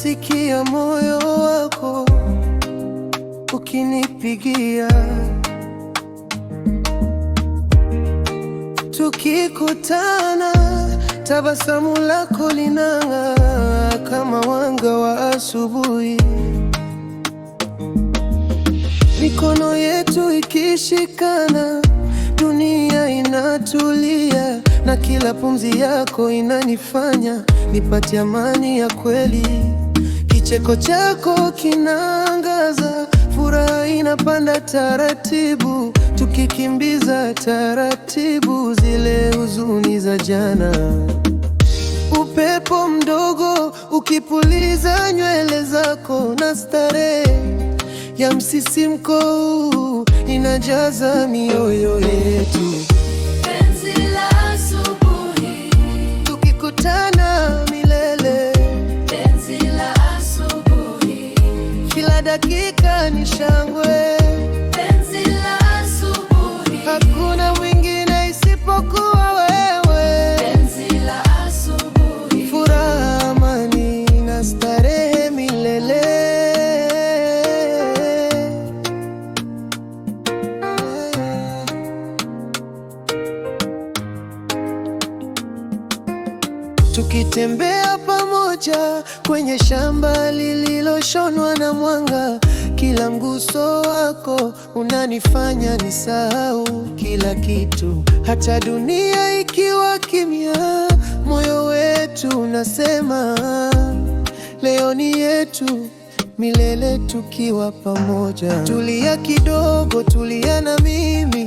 nasikia moyo wako ukinipigia. Tukikutana, tabasamu lako linang'aa kama mwanga wa asubuhi. Mikono yetu ikishikana, dunia inatulia, na kila pumzi yako inanifanya nipate amani ya kweli. Kicheko chako kinaangaza, furaha inapanda taratibu, tukikimbiza taratibu zile huzuni za jana. Upepo mdogo ukipuliza nywele zako, na starehe ya msisimko inajaza mioyo yetu. Penzi la asubuhi, tukikutana milele. penzi la asubuhi, Kila dakika ni shangwe, penzi la asubuhi, hakuna mwingine isipokuwa wewe. penzi la asubuhi, Furaha, amani na starehe milele. Tukitembea pamoja kwenye shamba lililoshonwa na mwanga, kila mguso wako unanifanya nisahau kila kitu. Hata dunia ikiwa kimya, moyo wetu unasema leo ni yetu milele tukiwa pamoja. Tulia kidogo, tulia na mimi,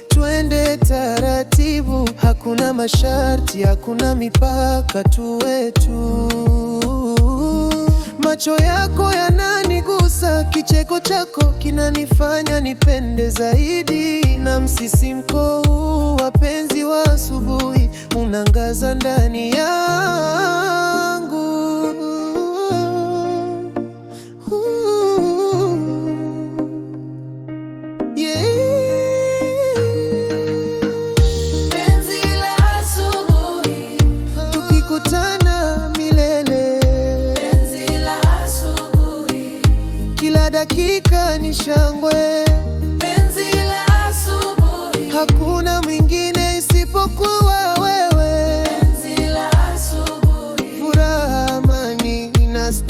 twende taratibu, hakuna masharti, hakuna mipaka, tuwe tu. Macho yako yananigusa, kicheko chako kinanifanya nipende zaidi, na msisimko huu wa penzi wa asubuhi unangaza ndani yangu. Tukikutana milele, penzi la asubuhi, kila dakika ni shangwe, penzi la asubuhi, hakuna mwingine